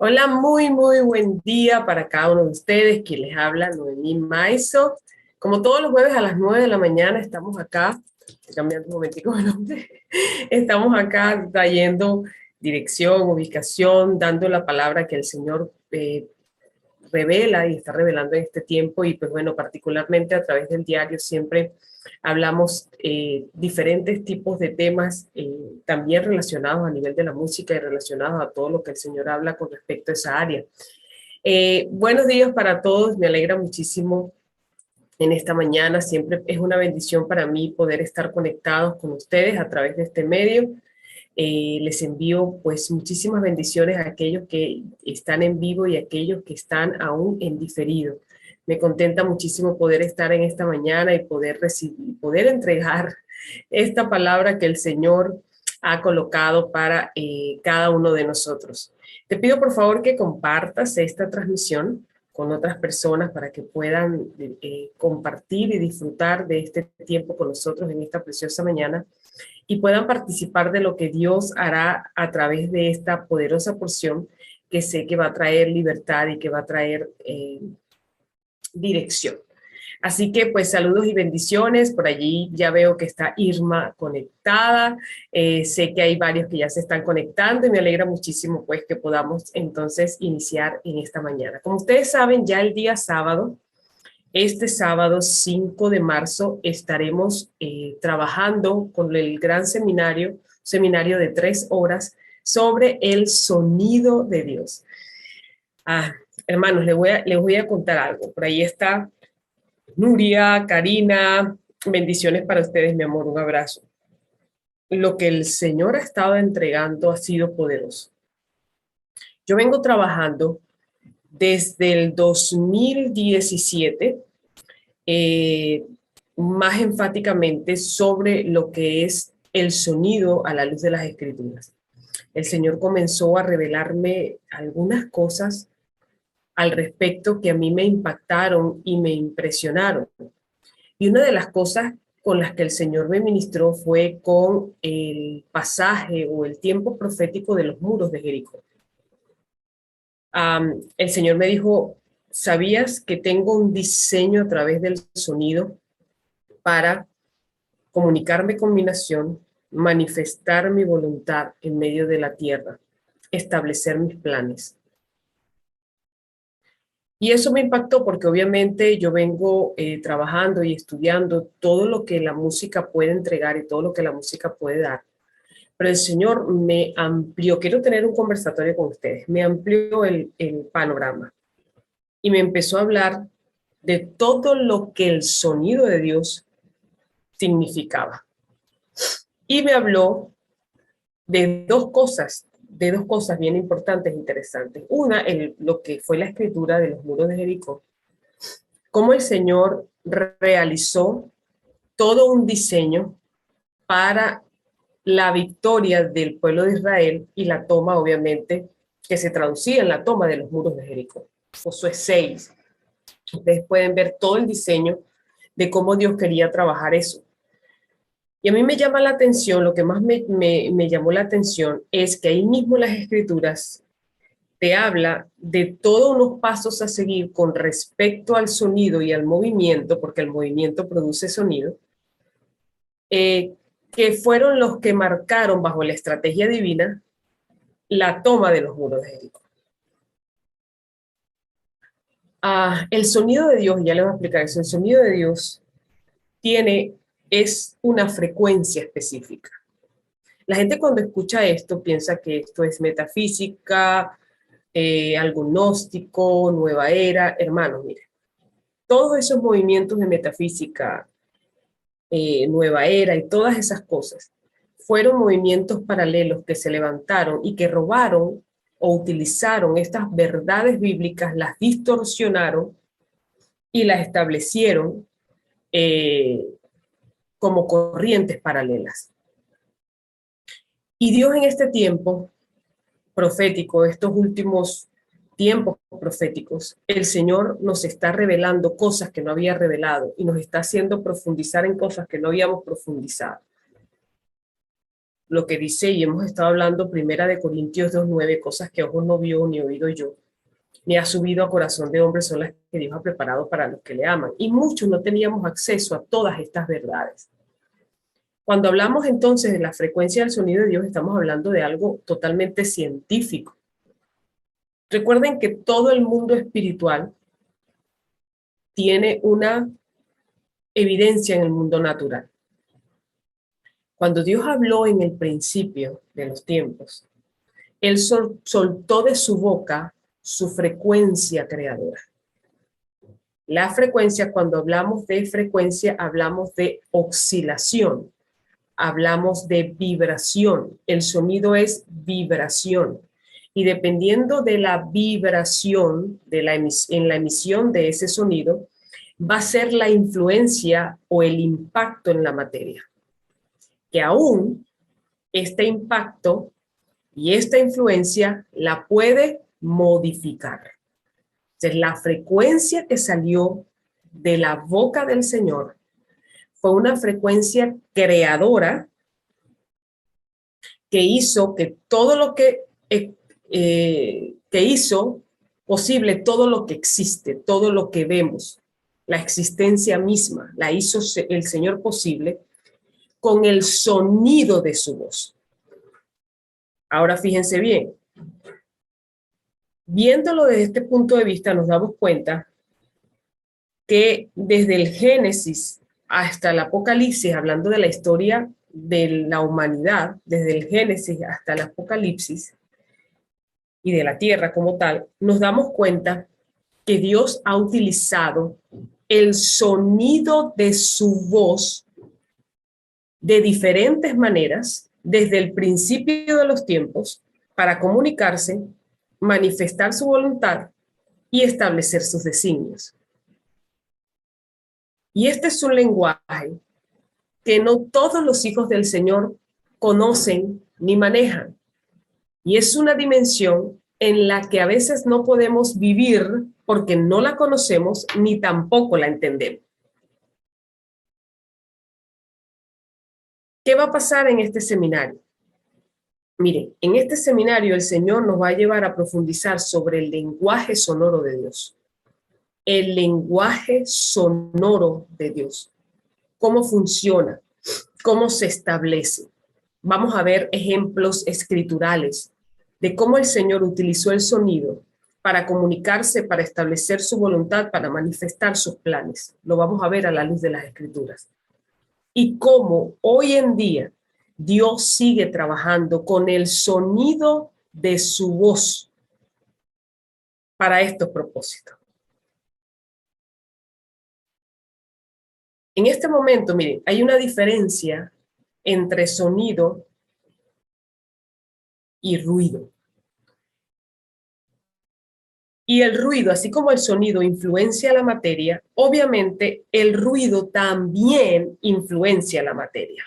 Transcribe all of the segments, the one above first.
Hola, muy buen día para cada uno de ustedes. Quien les habla, Noemí Maizo. Como todos los jueves a las 9 de la mañana estamos acá, estoy cambiando un momentico de nombre, estamos acá trayendo dirección, ubicación, dando la palabra que el Señor revela y está revelando en este tiempo. Y pues bueno, particularmente a través del diario siempre hablamos diferentes tipos de temas también relacionados a nivel de la música y relacionados a todo lo que el Señor habla con respecto a esa área. Buenos días para todos, me alegra muchísimo en esta mañana, siempre es una bendición para mí poder estar conectados con ustedes a través de este medio. Les envío pues muchísimas bendiciones a aquellos que están en vivo y a aquellos que están aún en diferido. Me contenta muchísimo poder estar en esta mañana y poder recibir, poder entregar esta palabra que el Señor ha colocado para cada uno de nosotros. Te pido por favor que compartas esta transmisión con otras personas para que puedan compartir y disfrutar de este tiempo con nosotros en esta preciosa mañana y puedan participar de lo que Dios hará a través de esta poderosa porción que sé que va a traer libertad y que va a traer dirección. Así que pues saludos y bendiciones. Por allí ya veo que está Irma conectada. Sé que hay varios que ya se están conectando y me alegra muchísimo pues que podamos entonces iniciar en esta mañana. Como ustedes saben, ya el día sábado, este sábado 5 de marzo, estaremos trabajando con el gran seminario de 3 horas sobre el sonido de Dios. Ah, hermanos, les voy a contar algo. Por ahí está Nuria, Karina, bendiciones para ustedes, mi amor, un abrazo. Lo que el Señor ha estado entregando ha sido poderoso. Yo vengo trabajando desde el 2017, eh, más enfáticamente sobre lo que es el sonido a la luz de las escrituras. El Señor comenzó a revelarme algunas cosas al respecto que a mí me impactaron y me impresionaron. Y una de las cosas con las que el Señor me ministró fue con el pasaje o el tiempo profético de los muros de Jericó. El Señor me dijo, ¿sabías que tengo un diseño a través del sonido para comunicarme con mi nación, manifestar mi voluntad en medio de la tierra, establecer mis planes? Y eso me impactó porque obviamente yo vengo trabajando y estudiando todo lo que la música puede entregar y todo lo que la música puede dar. Pero el Señor me amplió, quiero tener un conversatorio con ustedes, me amplió el panorama y me empezó a hablar de todo lo que el sonido de Dios significaba. Y me habló de dos cosas bien importantes e interesantes. Una, lo que fue la escritura de los muros de Jericó, cómo el Señor realizó todo un diseño para la victoria del pueblo de Israel y la toma, obviamente, que se traducía en la toma de los muros de Jericó. Josué 6. Ustedes pueden ver todo el diseño de cómo Dios quería trabajar eso. Y a mí me llama la atención, lo que más me llamó la atención es que ahí mismo en las escrituras te habla de todos unos pasos a seguir con respecto al sonido y al movimiento, porque el movimiento produce sonido, eh, que fueron los que marcaron bajo la estrategia divina la toma de los muros de Jericó. El sonido de Dios, ya les voy a explicar eso, el sonido de Dios tiene, es una frecuencia específica. La gente cuando escucha esto piensa que esto es metafísica, algo gnóstico, nueva era. Hermanos, miren, todos esos movimientos de metafísica, nueva era y todas esas cosas fueron movimientos paralelos que se levantaron y que robaron o utilizaron estas verdades bíblicas, las distorsionaron y las establecieron eh, como corrientes paralelas. Y Dios en este tiempo profético, estos últimos tiempos proféticos, el Señor nos está revelando cosas que no había revelado y nos está haciendo profundizar en cosas que no habíamos profundizado. lo que dice, y hemos estado hablando primera de Corintios 2:9, cosas que ojo no vio ni oído yo, ni ha subido a corazón de hombre, son las que Dios ha preparado para los que le aman. Y muchos no teníamos acceso a todas estas verdades. Cuando hablamos entonces de la frecuencia del sonido de Dios, estamos hablando de algo totalmente científico. Recuerden que todo el mundo espiritual tiene una evidencia en el mundo natural. Cuando Dios habló en el principio de los tiempos, Él soltó de su boca su frecuencia creadora. La frecuencia, cuando hablamos de frecuencia, hablamos de oscilación, hablamos de vibración. El sonido es vibración. Y dependiendo de la vibración en la emisión de ese sonido, va a ser la influencia o el impacto en la materia. Que aún este impacto y esta influencia la puede modificar. Entonces, la frecuencia que salió de la boca del Señor fue una frecuencia creadora que hizo que todo lo que hizo posible todo lo que existe, todo lo que vemos, la existencia misma, la hizo el Señor posible con el sonido de su voz. Ahora fíjense bien, viéndolo desde este punto de vista nos damos cuenta que desde el Génesis hasta el Apocalipsis, hablando de la historia de la humanidad, desde el Génesis hasta el Apocalipsis y de la tierra como tal, nos damos cuenta que Dios ha utilizado el sonido de su voz de diferentes maneras desde el principio de los tiempos para comunicarse, manifestar su voluntad y establecer sus designios. Y este es un lenguaje que no todos los hijos del Señor conocen ni manejan. Y es una dimensión en la que a veces no podemos vivir porque no la conocemos ni tampoco la entendemos. ¿Qué va a pasar en este seminario? Miren, en este seminario el Señor nos va a llevar a profundizar sobre el lenguaje sonoro de Dios. El lenguaje sonoro de Dios. ¿Cómo funciona? ¿Cómo se establece? Vamos a ver ejemplos escriturales de cómo el Señor utilizó el sonido para comunicarse, para establecer su voluntad, para manifestar sus planes. Lo vamos a ver a la luz de las Escrituras. Y cómo hoy en día Dios sigue trabajando con el sonido de su voz para estos propósitos. En este momento, miren, hay una diferencia entre sonido y ruido. Y el ruido, así como el sonido influencia la materia, obviamente el ruido también influencia la materia.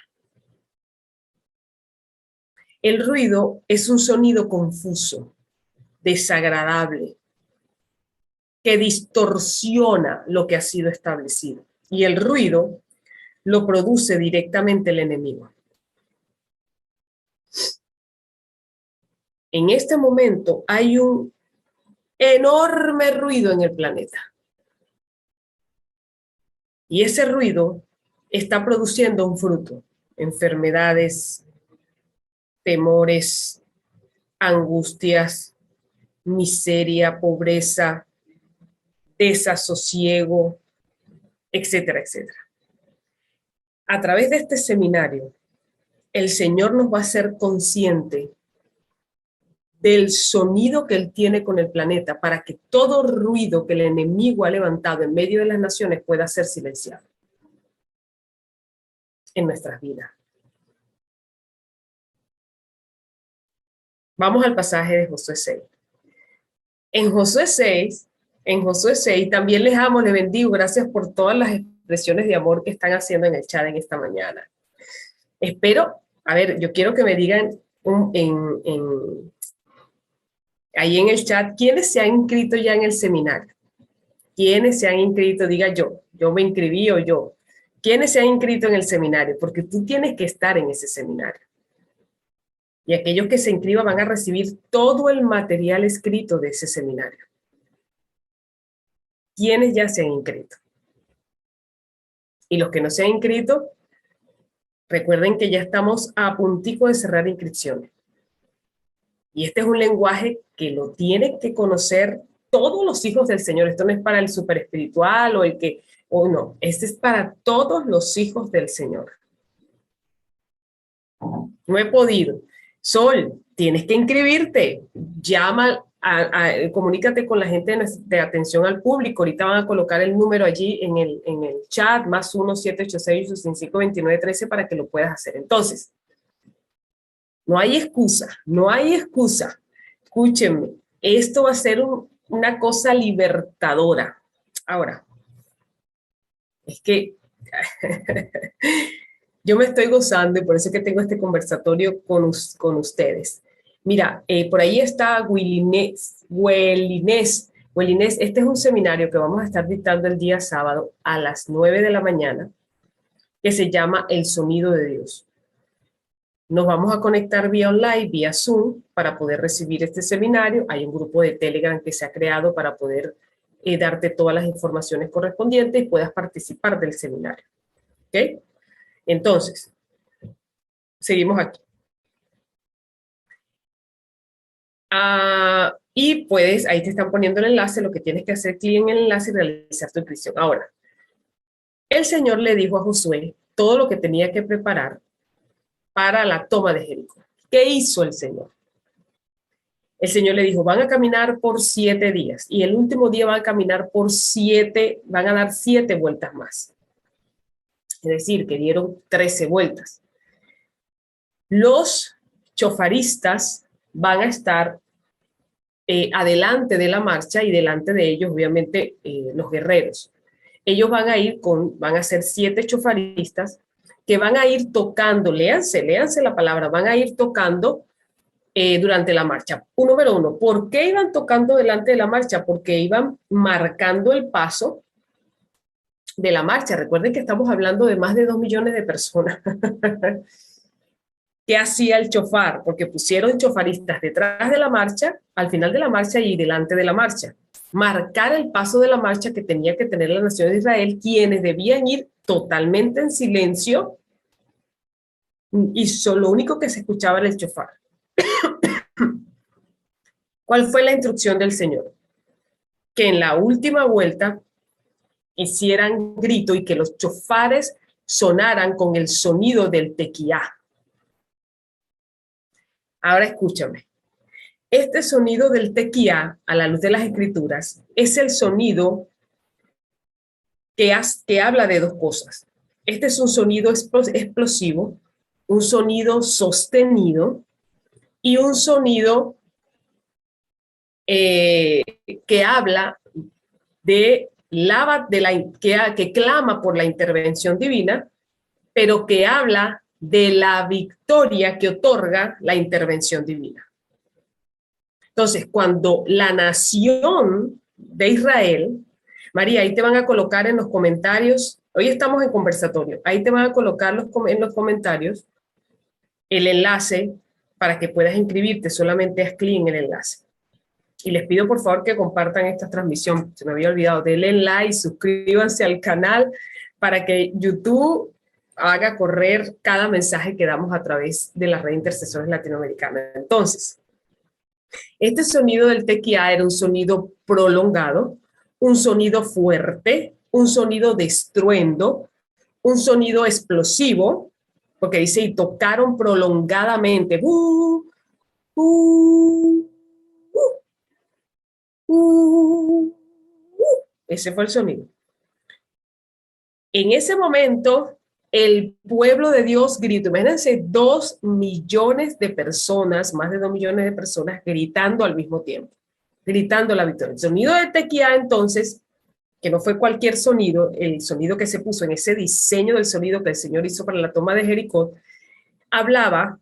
El ruido es un sonido confuso, desagradable, que distorsiona lo que ha sido establecido. Y el ruido lo produce directamente el enemigo. En este momento hay un enorme ruido en el planeta. Y ese ruido está produciendo un fruto, enfermedades, temores, angustias, miseria, pobreza, desasosiego, etcétera, etcétera. A través de este seminario, el Señor nos va a hacer consciente del sonido que Él tiene con el planeta para que todo ruido que el enemigo ha levantado en medio de las naciones pueda ser silenciado en nuestras vidas. Vamos al pasaje de Josué 6. En Josué 6 también les amo, les bendigo, gracias por todas las expresiones de amor que están haciendo en el chat en esta mañana. Espero, a ver, yo quiero que me digan ahí en el chat, ¿quiénes se han inscrito ya en el seminario? ¿Quiénes se han inscrito? Diga yo me inscribí o yo. ¿Quiénes se han inscrito en el seminario? Porque tú tienes que estar en ese seminario. Y aquellos que se inscriban van a recibir todo el material escrito de ese seminario. ¿Quiénes ya se han inscrito? Y los que no se han inscrito, recuerden que ya estamos a puntico de cerrar inscripciones. Y este es un lenguaje que lo tienen que conocer todos los hijos del Señor. Esto no es para el super espiritual o el que, o no, este es para todos los hijos del Señor. No he podido. Sol, tienes que inscribirte. Llama, comunícate con la gente de atención al público. Ahorita van a colocar el número allí en el chat, más 1-786-865-2913 para que lo puedas hacer. Entonces, no hay excusa, no hay excusa. Escúchenme, esto va a ser una cosa libertadora. Ahora, es que yo me estoy gozando y por eso es que tengo este conversatorio con ustedes. Mira, por ahí está Willinés. Este es un seminario que vamos a estar dictando el día sábado a las 9 de la mañana, que se llama El Sonido de Dios. Nos vamos a conectar vía online, vía Zoom, para poder recibir este seminario. Hay un grupo de Telegram que se ha creado para poder darte todas las informaciones correspondientes y puedas participar del seminario. ¿Ok? Entonces, seguimos aquí. Y puedes, ahí te están poniendo el enlace, lo que tienes que hacer clic en el enlace y realizar tu inscripción. Ahora, el Señor le dijo a Josué todo lo que tenía que preparar para la toma de Jericó. ¿Qué hizo el Señor? El Señor le dijo, van a caminar por 7 días y el último día van a caminar por 7, van a dar 7 vueltas más. Es decir, que dieron 13 vueltas. Los chofaristas van a estar adelante de la marcha y delante de ellos, obviamente, los guerreros. Ellos van a ser 7 chofaristas que van a ir tocando, léanse la palabra, van a ir tocando durante la marcha. Número 1, ¿por qué iban tocando delante de la marcha? Porque iban marcando el paso de la marcha. Recuerden que estamos hablando de más de 2 millones de personas. ¿Qué hacía el chofar? Porque pusieron chofaristas detrás de la marcha, al final de la marcha y delante de la marcha. Marcar el paso de la marcha que tenía que tener la nación de Israel, quienes debían ir totalmente en silencio y lo único que se escuchaba era el chofar. ¿Cuál fue la instrucción del Señor? Que en la última vuelta hicieran grito y que los chofares sonaran con el sonido del tequiá. Ahora escúchame. Este sonido del tequiá, a la luz de las escrituras, es el sonido que habla de 2 cosas. Este es un sonido explosivo, un sonido sostenido y un sonido que habla que clama por la intervención divina, pero que habla de la victoria que otorga la intervención divina. Entonces, cuando la nación de Israel, María, ahí te van a colocar en los comentarios, hoy estamos en conversatorio, ahí te van a colocar en los comentarios el enlace para que puedas inscribirte, solamente haz clic en el enlace. Y les pido por favor que compartan esta transmisión, se me había olvidado, denle like, suscríbanse al canal para que YouTube haga correr cada mensaje que damos a través de la red de intercesores latinoamericana. Entonces, este sonido del tequiá era un sonido prolongado, un sonido fuerte, un sonido de estruendo, un sonido explosivo, porque dice, y tocaron prolongadamente. Ese fue el sonido. En ese momento, el pueblo de Dios gritó. Imagínense 2 millones de personas, más de 2 millones de personas gritando al mismo tiempo, gritando la victoria. El sonido de tequiá, entonces, que no fue cualquier sonido, el sonido que se puso en ese diseño del sonido que el Señor hizo para la toma de Jericó, hablaba,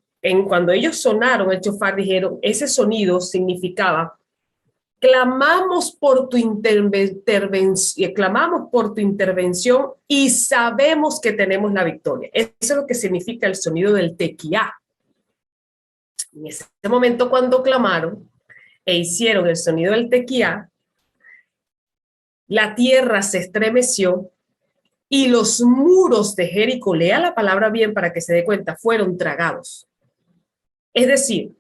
cuando ellos sonaron el chofar, dijeron, ese sonido significaba, clamamos por tu intervención y sabemos que tenemos la victoria. Eso es lo que significa el sonido del tequiá. En ese momento, cuando clamaron e hicieron el sonido del tequía, la tierra se estremeció y los muros de Jericó, lea la palabra bien para que se dé cuenta, fueron tragados. Es decir,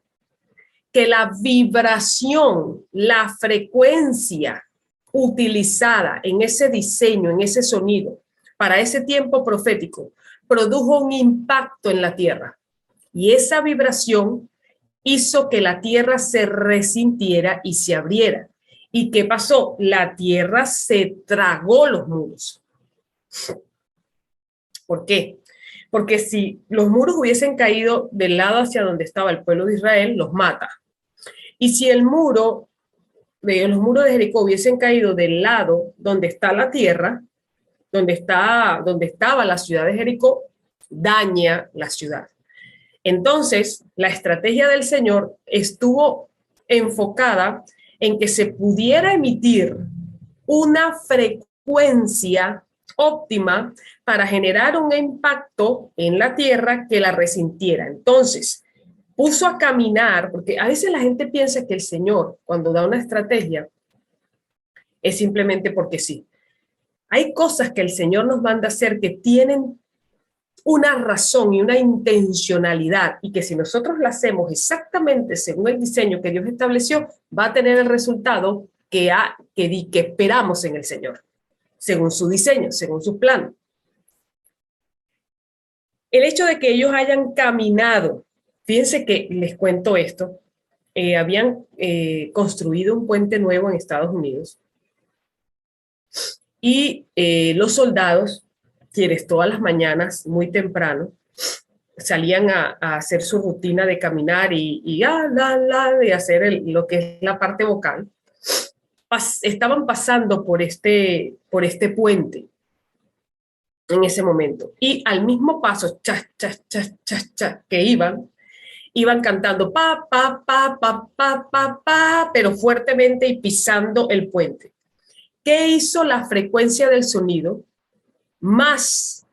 que la vibración, la frecuencia utilizada en ese diseño, en ese sonido, para ese tiempo profético, produjo un impacto en la tierra. Y esa vibración hizo que la tierra se resintiera y se abriera. ¿Y qué pasó? La tierra se tragó los muros. ¿Por qué? Porque si los muros hubiesen caído del lado hacia donde estaba el pueblo de Israel, los mata. Y si los muros de Jericó hubiesen caído del lado donde está la tierra, donde estaba la ciudad de Jericó, daña la ciudad. Entonces, la estrategia del Señor estuvo enfocada en que se pudiera emitir una frecuencia óptima para generar un impacto en la tierra que la resintiera. Entonces, puso a caminar, porque a veces la gente piensa que el Señor, cuando da una estrategia, es simplemente porque sí. Hay cosas que el Señor nos manda a hacer que tienen una razón y una intencionalidad, y que si nosotros la hacemos exactamente según el diseño que Dios estableció, va a tener el resultado que esperamos en el Señor, según su diseño, según su plan. El hecho de que ellos hayan caminado, fíjense que les cuento esto, habían construido un puente nuevo en Estados Unidos y los soldados, quienes todas las mañanas, muy temprano, salían a hacer su rutina de caminar de hacer lo que es la parte vocal, estaban pasando por este puente en ese momento. Y al mismo paso, cha, cha, cha, cha, cha, que iban cantando pa, pa, pa, pa, pa, pa, pa, pero fuertemente y pisando el puente. ¿Qué hizo la frecuencia del sonido? Más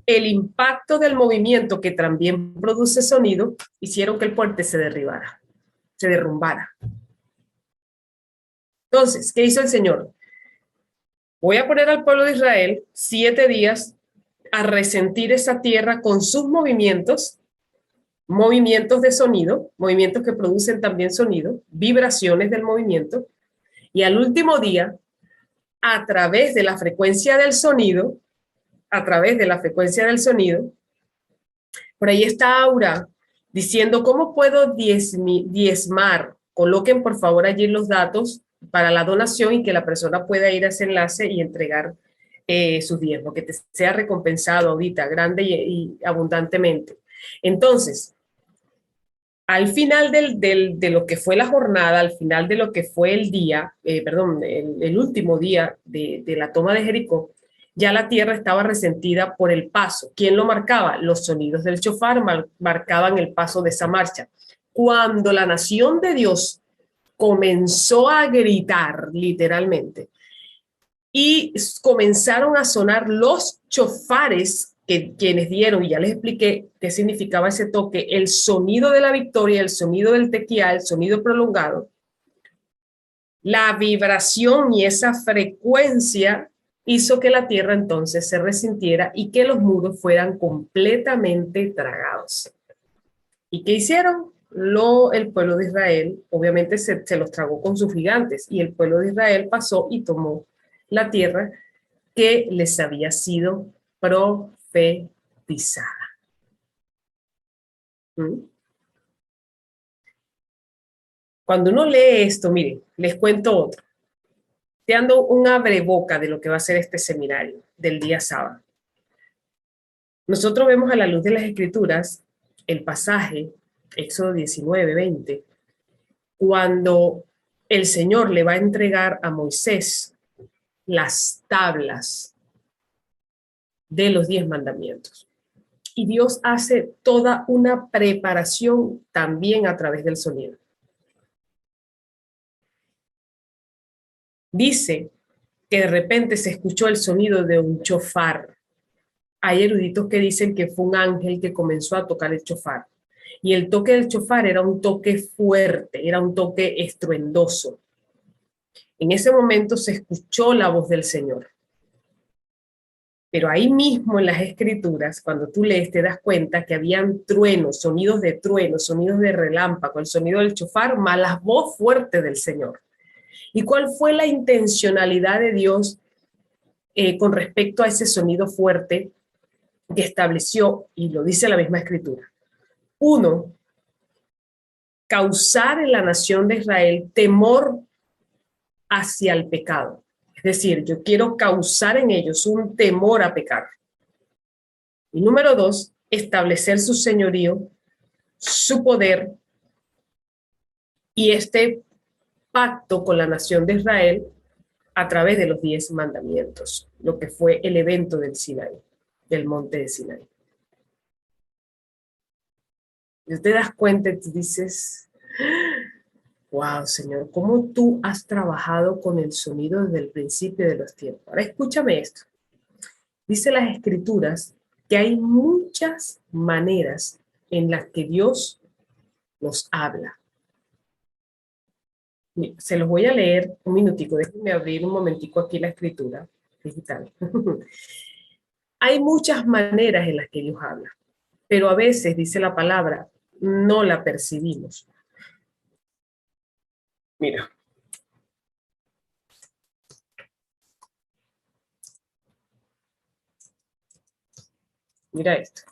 el impacto del movimiento que también produce sonido, hicieron que el puente se derrumbara. Entonces, ¿qué hizo el Señor? Voy a poner al pueblo de Israel 7 días a resentir esa tierra con sus movimientos de sonido, movimientos que producen también sonido, vibraciones del movimiento, y al último día, a través de la frecuencia del sonido, por ahí está Aura diciendo, ¿cómo puedo diezmar? Coloquen por favor allí los datos para la donación y que la persona pueda ir a ese enlace y entregar sus diezmos, que te sea recompensado ahorita, grande y abundantemente. Entonces, al final de lo que fue la jornada, al final de lo que fue el día, el último día de la toma de Jericó, ya la tierra estaba resentida por el paso. ¿Quién lo marcaba? Los sonidos del shofar marcaban el paso de esa marcha. Cuando la nación de Dios comenzó a gritar, literalmente, y comenzaron a sonar los shofares quienes dieron, y ya les expliqué qué significaba ese toque, el sonido de la victoria, el sonido del tequía, el sonido prolongado, la vibración y esa frecuencia hizo que la tierra entonces se resintiera y que los muros fueran completamente tragados. ¿Y qué hicieron? El pueblo de Israel, obviamente se los tragó con sus gigantes, y el pueblo de Israel pasó y tomó la tierra que les había sido profetizada. ¿Mm? Cuando uno lee esto, miren, les cuento otro. Te dando un abreboca de lo que va a ser este seminario del día sábado. Nosotros vemos a la luz de las Escrituras el pasaje, Éxodo 19, 20, cuando el Señor le va a entregar a Moisés las tablas de los 10 mandamientos. Y Dios hace toda una preparación también a través del sonido. Dice que de repente se escuchó el sonido de un shofar. Hay eruditos que dicen que fue un ángel que comenzó a tocar el shofar. Y el toque del chofar era un toque fuerte, era un toque estruendoso. En ese momento se escuchó la voz del Señor. Pero ahí mismo en las escrituras, cuando tú lees, te das cuenta que habían truenos, sonidos de relámpago, el sonido del chofar, más la voz fuerte del Señor. ¿Y cuál fue la intencionalidad de Dios con respecto a ese sonido fuerte que estableció? Y lo dice la misma escritura. Uno, causar en la nación de Israel temor hacia el pecado. Es decir, yo quiero causar en ellos un temor a pecar. Y número dos, establecer su señorío, su poder y este pacto con la nación de Israel a través de los 10 mandamientos, lo que fue el evento del Sinaí, del monte de Sinaí. Y te das cuenta y te dices, wow, Señor, ¿cómo tú has trabajado con el sonido desde el principio de los tiempos? Ahora escúchame esto. Dice las escrituras que hay muchas maneras en las que Dios nos habla. Se los voy a leer un minutico, déjenme abrir un momentico aquí la escritura digital. Hay muchas maneras en las que Dios habla, pero a veces, dice la palabra, no la percibimos. Mira. Mira esto.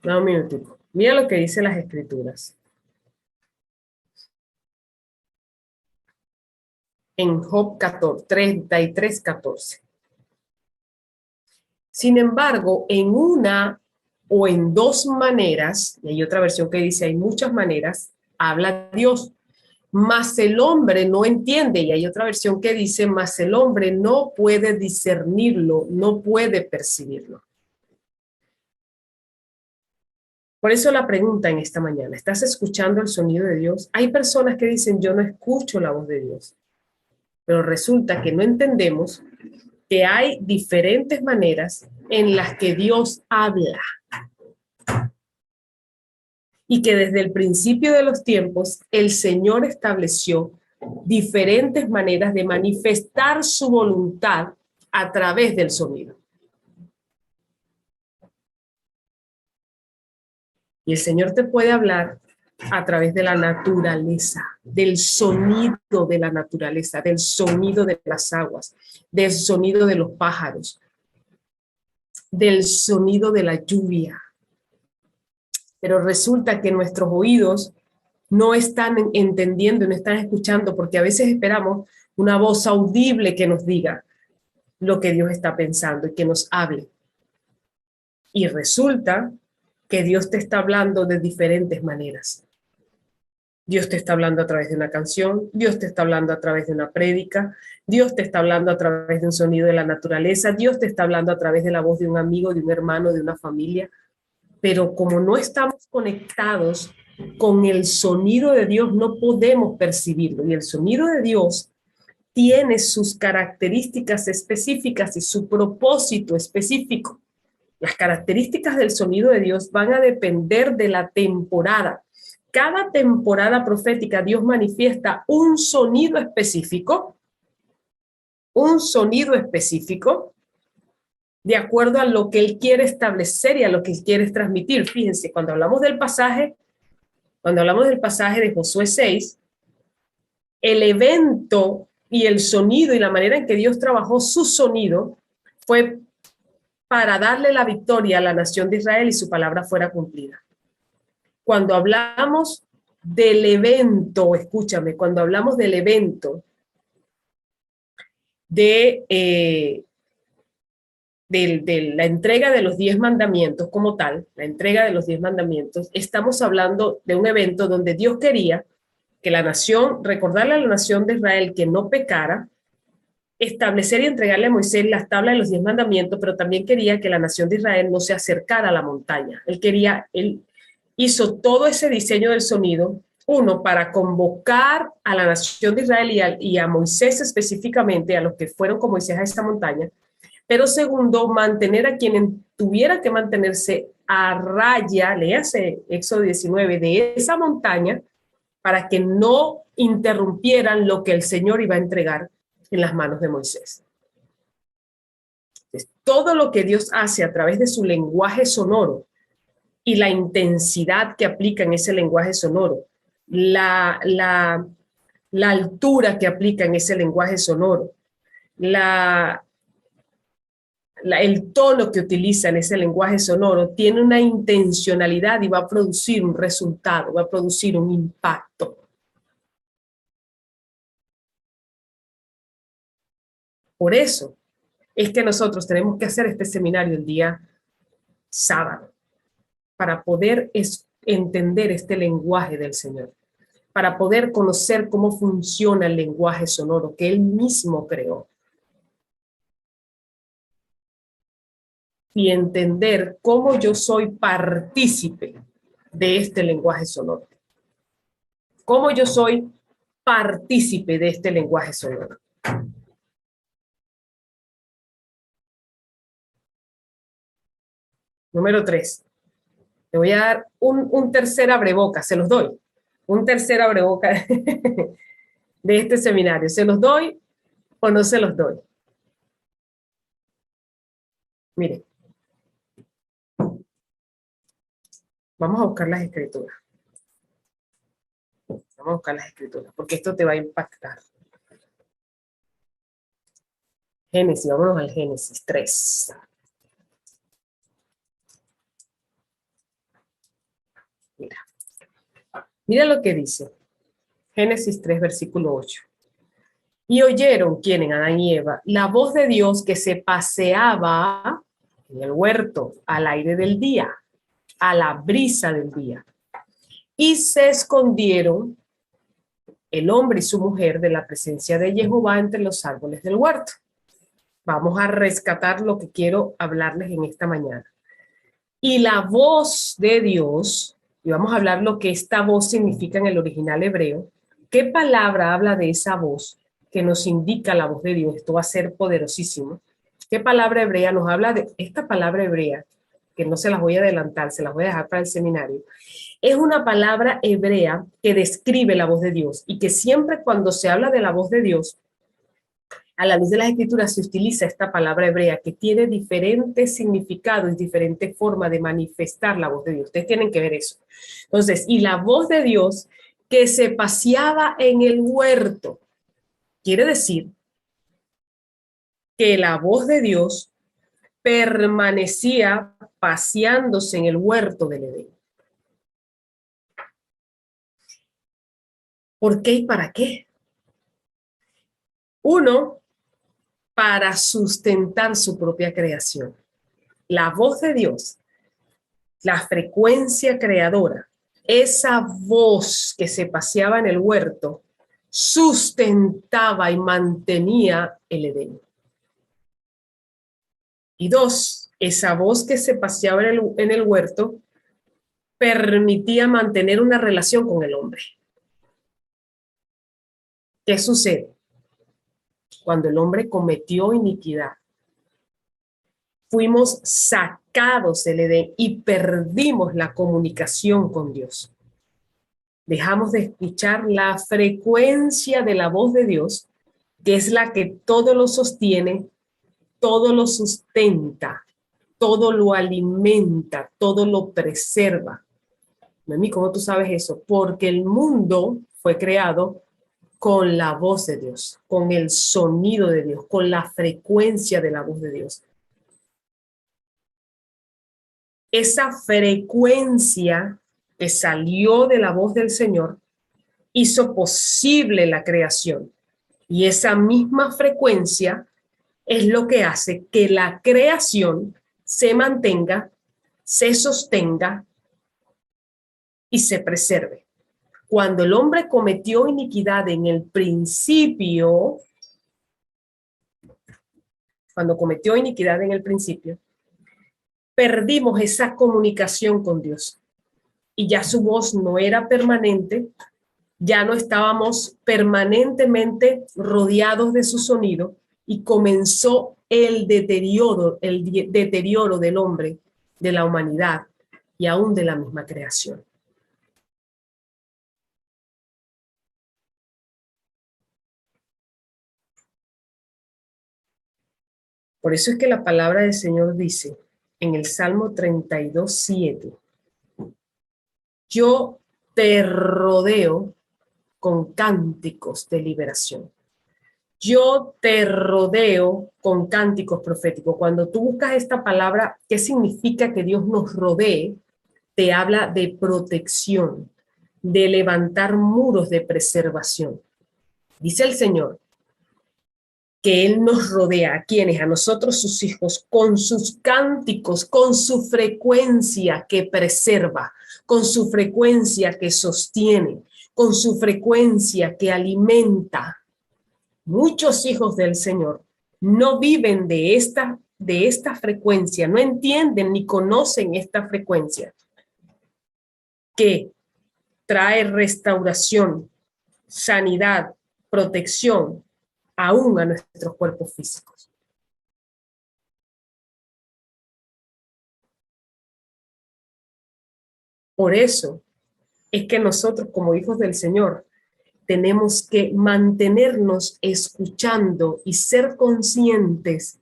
No, un minutico. Mira lo que dice las escrituras. En Job 14, 33, 14. Sin embargo, en una o en dos maneras, y hay otra versión que dice hay muchas maneras, habla Dios, mas el hombre no entiende, y hay otra versión que dice, mas el hombre no puede discernirlo, no puede percibirlo. Por eso la pregunta en esta mañana, ¿estás escuchando el sonido de Dios? Hay personas que dicen, yo no escucho la voz de Dios, pero resulta que no entendemos que hay diferentes maneras en las que Dios habla. Y que desde el principio de los tiempos el Señor estableció diferentes maneras de manifestar su voluntad a través del sonido. Y el Señor te puede hablar a través de la naturaleza, del sonido de la naturaleza, del sonido de las aguas, del sonido de los pájaros, del sonido de la lluvia. Pero resulta que nuestros oídos no están entendiendo, no están escuchando, porque a veces esperamos una voz audible que nos diga lo que Dios está pensando y que nos hable. Y resulta que Dios te está hablando de diferentes maneras. Dios te está hablando a través de una canción, Dios te está hablando a través de una prédica, Dios te está hablando a través de un sonido de la naturaleza, Dios te está hablando a través de la voz de un amigo, de un hermano, de una familia. Pero como no estamos conectados con el sonido de Dios, no podemos percibirlo. Y el sonido de Dios tiene sus características específicas y su propósito específico. Las características del sonido de Dios van a depender de la temporada. Cada temporada profética Dios manifiesta un sonido específico de acuerdo a lo que Él quiere establecer y a lo que Él quiere transmitir. Fíjense, cuando hablamos del pasaje de Josué 6, el evento y el sonido y la manera en que Dios trabajó su sonido fue para darle la victoria a la nación de Israel y su palabra fuera cumplida. Cuando hablamos del evento, escúchame, cuando hablamos del evento de la entrega de los 10 mandamientos como tal, la entrega de los 10 mandamientos, estamos hablando de un evento donde Dios quería que la nación, recordarle a la nación de Israel que no pecara, establecer y entregarle a Moisés las tablas de los 10 mandamientos, pero también quería que la nación de Israel no se acercara a la montaña. Él hizo todo ese diseño del sonido uno, para convocar a la nación de Israel y a Moisés específicamente, a los que fueron con Moisés a esta montaña, pero segundo, mantener a quien tuviera que mantenerse a raya, léase Éxodo 19, de esa montaña, para que no interrumpieran lo que el Señor iba a entregar en las manos de Moisés. Entonces, todo lo que Dios hace a través de su lenguaje sonoro y la intensidad que aplica en ese lenguaje sonoro, la altura que aplica en ese lenguaje sonoro, el tono que utiliza en ese lenguaje sonoro tiene una intencionalidad y va a producir un resultado, va a producir un impacto. Por eso es que nosotros tenemos que hacer este seminario el día sábado, para poder entender este lenguaje del Señor, para poder conocer cómo funciona el lenguaje sonoro que Él mismo creó. Y entender cómo yo soy partícipe de este lenguaje sonoro. Cómo yo soy partícipe de este lenguaje sonoro. Número 3. Le voy a dar un tercer abreboca, se los doy. Un tercer abreboca de este seminario. ¿Se los doy o no se los doy? Mire. Vamos a buscar las escrituras. Vamos a buscar las escrituras, porque esto te va a impactar. Génesis, vámonos al Génesis 3. Mira. Mira lo que dice. Génesis 3, versículo 8. Y oyeron, ¿quiénes? Adán y Eva, la voz de Dios que se paseaba en el huerto al aire del día, a la brisa del día. Y se escondieron el hombre y su mujer de la presencia de Jehová entre los árboles del huerto. Vamos a rescatar lo que quiero hablarles en esta mañana. Y la voz de Dios, y vamos a hablar lo que esta voz significa en el original hebreo. ¿Qué palabra habla de esa voz que nos indica la voz de Dios? Esto va a ser poderosísimo. ¿Qué palabra hebrea nos habla de esta palabra hebrea? Que no se las voy a adelantar, se las voy a dejar para el seminario. Es una palabra hebrea que describe la voz de Dios y que siempre cuando se habla de la voz de Dios, a la luz de las escrituras se utiliza esta palabra hebrea que tiene diferentes significados, diferentes formas de manifestar la voz de Dios. Ustedes tienen que ver eso. Entonces, y la voz de Dios que se paseaba en el huerto, quiere decir que la voz de Dios permanecía paseándose en el huerto del Edén. ¿Por qué y para qué? Uno, para sustentar su propia creación. La voz de Dios, la frecuencia creadora, esa voz que se paseaba en el huerto, sustentaba y mantenía el Edén. Y dos, esa voz que se paseaba en el huerto permitía mantener una relación con el hombre. ¿Qué sucede? Cuando el hombre cometió iniquidad, fuimos sacados del Edén y perdimos la comunicación con Dios. Dejamos de escuchar la frecuencia de la voz de Dios, que es la que todo lo sostiene, todo lo sustenta, todo lo alimenta, todo lo preserva. Mami, ¿cómo tú sabes eso? Porque el mundo fue creado con la voz de Dios, con el sonido de Dios, con la frecuencia de la voz de Dios. Esa frecuencia que salió de la voz del Señor hizo posible la creación. Y esa misma frecuencia es lo que hace que la creación se mantenga, se sostenga y se preserve. Cuando el hombre cometió iniquidad en el principio, perdimos esa comunicación con Dios y ya su voz no era permanente, Ya no estábamos permanentemente rodeados de su sonido y comenzó el deterioro del hombre, de la humanidad y aún de la misma creación. Por eso es que la palabra del Señor dice en el Salmo 32:7, yo te rodeo con cánticos de liberación. Yo te rodeo con cánticos proféticos. Cuando tú buscas esta palabra, ¿qué significa que Dios nos rodee? Te habla de protección, de levantar muros de preservación. Dice el Señor que Él nos rodea, ¿a quienes? A nosotros, sus hijos, con sus cánticos, con su frecuencia que preserva, con su frecuencia que sostiene, con su frecuencia que alimenta. Muchos hijos del Señor no viven de esta frecuencia, no entienden ni conocen esta frecuencia que trae restauración, sanidad, protección, aún a nuestros cuerpos físicos. Por eso es que nosotros como hijos del Señor tenemos que mantenernos escuchando y ser conscientes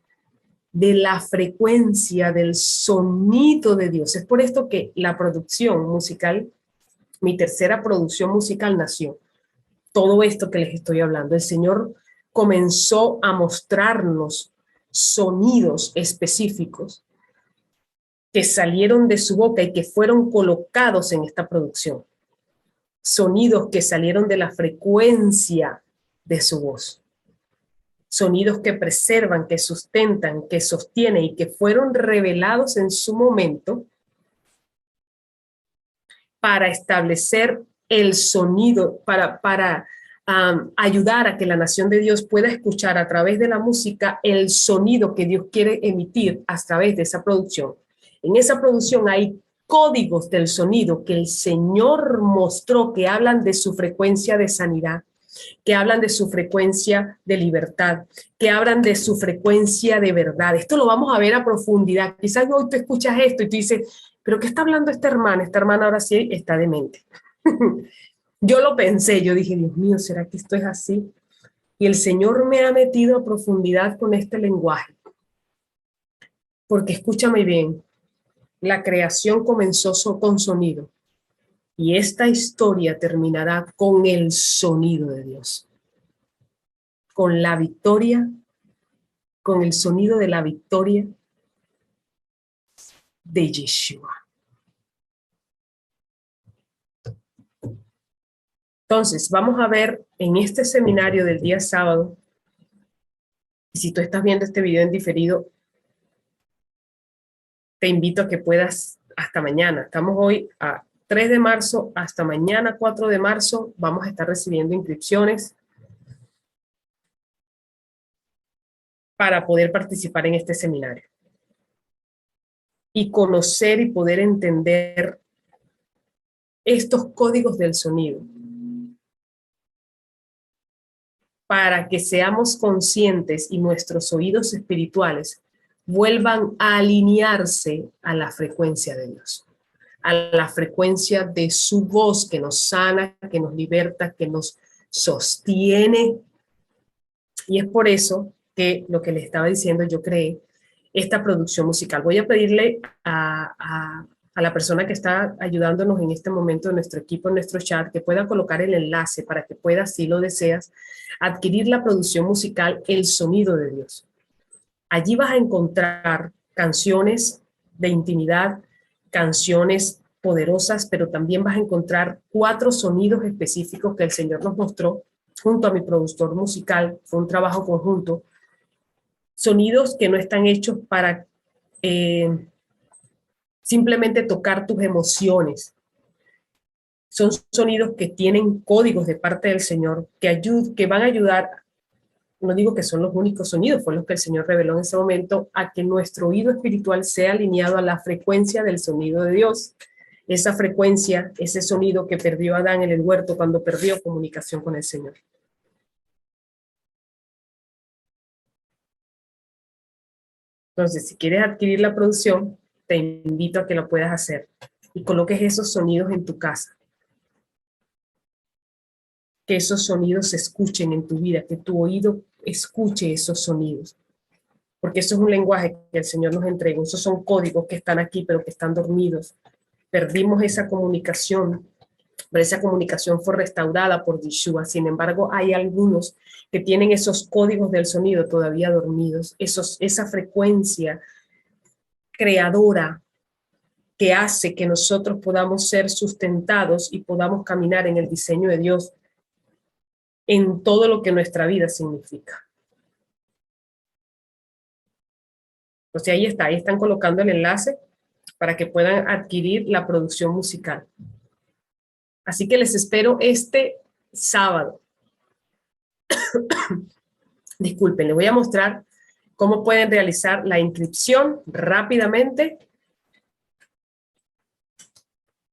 de la frecuencia del sonido de Dios. Es por esto que la producción musical, mi tercera producción musical nació. Todo esto que les estoy hablando, el Señor comenzó a mostrarnos sonidos específicos que salieron de su boca y que fueron colocados en esta producción. Sonidos que salieron de la frecuencia de su voz. Sonidos que preservan, que sustentan, que sostienen y que fueron revelados en su momento para establecer el sonido, para ayudar a que la nación de Dios pueda escuchar a través de la música el sonido que Dios quiere emitir a través de esa producción. En esa producción hay códigos del sonido que el Señor mostró que hablan de su frecuencia de sanidad, que hablan de su frecuencia de libertad, que hablan de su frecuencia de verdad. Esto lo vamos a ver a profundidad. Quizás hoy tú escuchas esto y tú dices, ¿pero qué está hablando esta hermana? Esta hermana ahora sí está demente. Yo lo pensé, yo dije, Dios mío, ¿será que esto es así? Y el Señor me ha metido a profundidad con este lenguaje. Porque escúchame bien, la creación comenzó con sonido. Y esta historia terminará con el sonido de Dios. Con la victoria, con el sonido de la victoria de Yeshua. Entonces, vamos a ver en este seminario del día sábado, y si tú estás viendo este video en diferido, te invito a que puedas hasta mañana. Estamos hoy a 3 de marzo, hasta mañana 4 de marzo, vamos a estar recibiendo inscripciones para poder participar en este seminario y conocer y poder entender estos códigos del sonido para que seamos conscientes y nuestros oídos espirituales vuelvan a alinearse a la frecuencia de Dios, a la frecuencia de su voz que nos sana, que nos liberta, que nos sostiene. Y es por eso que lo que les estaba diciendo, yo creé esta producción musical. Voy a pedirle a la persona que está ayudándonos en este momento en nuestro equipo, en nuestro chat, que pueda colocar el enlace para que puedas, si lo deseas, adquirir la producción musical El Sonido de Dios. Allí vas a encontrar canciones de intimidad, canciones poderosas, pero también vas a encontrar 4 sonidos específicos que el Señor nos mostró junto a mi productor musical. Fue un trabajo conjunto. Sonidos que no están hechos para simplemente tocar tus emociones. Son sonidos que tienen códigos de parte del Señor que van a ayudar. No digo que son los únicos sonidos, fue los que el Señor reveló en ese momento, a que nuestro oído espiritual sea alineado a la frecuencia del sonido de Dios esa frecuencia, ese sonido que perdió Adán en el huerto cuando perdió comunicación con el Señor. Entonces, si quieres adquirir la producción, te invito a que lo puedas hacer y coloques esos sonidos en tu casa. Que esos sonidos se escuchen en tu vida, que tu oído escuche esos sonidos. Porque eso es un lenguaje que el Señor nos entrega. Esos son códigos que están aquí, pero que están dormidos. Perdimos esa comunicación, pero esa comunicación fue restaurada por Yeshua. Sin embargo, hay algunos que tienen esos códigos del sonido todavía dormidos, esa frecuencia creadora que hace que nosotros podamos ser sustentados y podamos caminar en el diseño de Dios en todo lo que nuestra vida significa. O sea, ahí está, ahí están colocando el enlace para que puedan adquirir la producción musical. Así que les espero este sábado. Disculpen, les voy a mostrar cómo pueden realizar la inscripción rápidamente.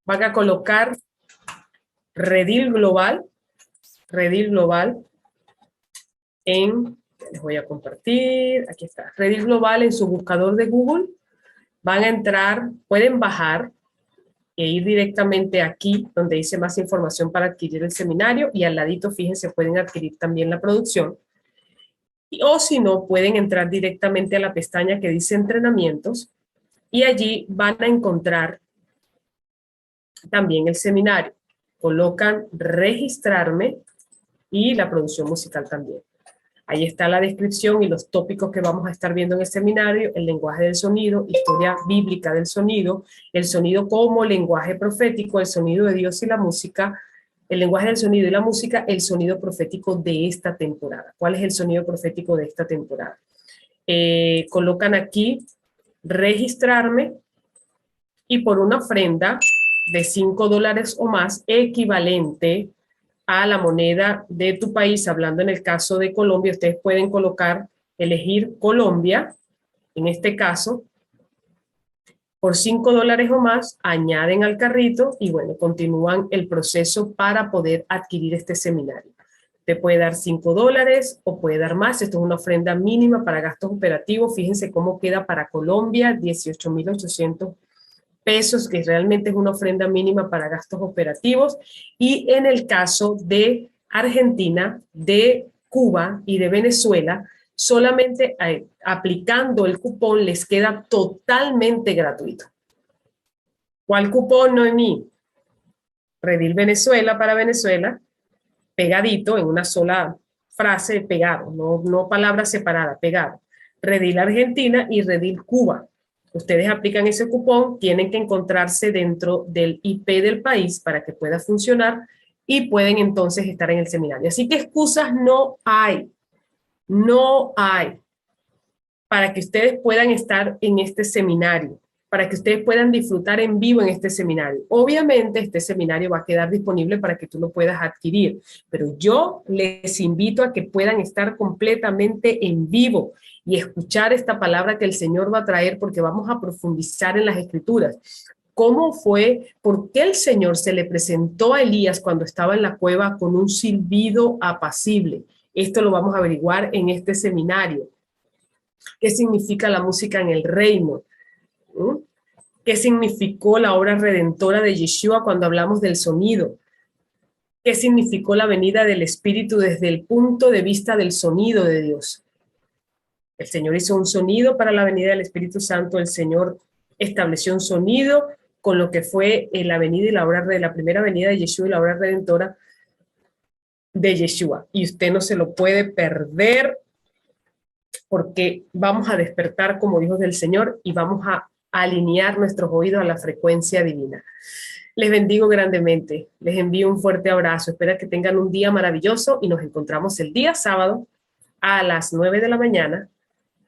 Van a colocar Redil Global les voy a compartir, aquí está, Redil Global en su buscador de Google. Van a entrar, pueden bajar e ir directamente aquí donde dice más información para adquirir el seminario y al ladito, fíjense, pueden adquirir también la producción. O si no, pueden entrar directamente a la pestaña que dice entrenamientos y allí van a encontrar también el seminario. Colocan registrarme y la producción musical también. Ahí está la descripción y los tópicos que vamos a estar viendo en el seminario: el lenguaje del sonido, historia bíblica del sonido, el sonido como lenguaje profético, el sonido de Dios y la música, el lenguaje del sonido y la música, el sonido profético de esta temporada. ¿Cuál es el sonido profético de esta temporada? Colocan aquí registrarme y por una ofrenda de $5 o más, equivalente a la moneda de tu país, hablando en el caso de Colombia, ustedes pueden colocar, elegir Colombia, en este caso, por $5 o más, añaden al carrito y bueno, continúan el proceso para poder adquirir este seminario. Te puede dar $5 o puede dar más. Esto es una ofrenda mínima para gastos operativos. Fíjense cómo queda para Colombia, 18,800 pesos, que realmente es una ofrenda mínima para gastos operativos. Y en el caso de Argentina, de Cuba y de Venezuela, solamente aplicando el cupón les queda totalmente gratuito. ¿Cuál cupón, Noemí? Redil Venezuela para Venezuela, pegadito en una sola frase, pegado, no palabras separadas, pegado. Redil Argentina y Redil Cuba. Ustedes aplican ese cupón, tienen que encontrarse dentro del IP del país para que pueda funcionar y pueden entonces estar en el seminario. Así que excusas no hay para que ustedes puedan estar en este seminario, para que ustedes puedan disfrutar en vivo en este seminario. Obviamente este seminario va a quedar disponible para que tú lo puedas adquirir, pero yo les invito a que puedan estar completamente en vivo y escuchar esta palabra que el Señor va a traer, porque vamos a profundizar en las Escrituras. ¿Cómo fue? ¿Por qué el Señor se le presentó a Elías cuando estaba en la cueva con un silbido apacible? Esto lo vamos a averiguar en este seminario. ¿Qué significa la música en el reino? ¿Qué significó la obra redentora de Yeshua cuando hablamos del sonido? ¿Qué significó la venida del Espíritu desde el punto de vista del sonido de Dios? El Señor hizo un sonido para la venida del Espíritu Santo. El Señor estableció un sonido con lo que fue la venida y la obra de la primera venida de Yeshua y la obra redentora de Yeshua. Y usted no se lo puede perder, porque vamos a despertar como hijos del Señor y vamos a alinear nuestros oídos a la frecuencia divina. Les bendigo grandemente, les envío un fuerte abrazo, espero que tengan un día maravilloso y nos encontramos el día sábado a las 9 de la mañana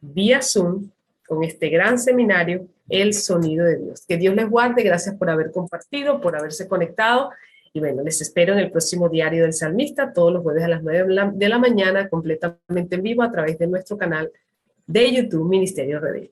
vía Zoom con este gran seminario, El Sonido de Dios. Que Dios les guarde, gracias por haber compartido, por haberse conectado y bueno, les espero en el próximo Diario del Salmista, todos los jueves a las 9 de la mañana, completamente en vivo a través de nuestro canal de YouTube Ministerio Redil.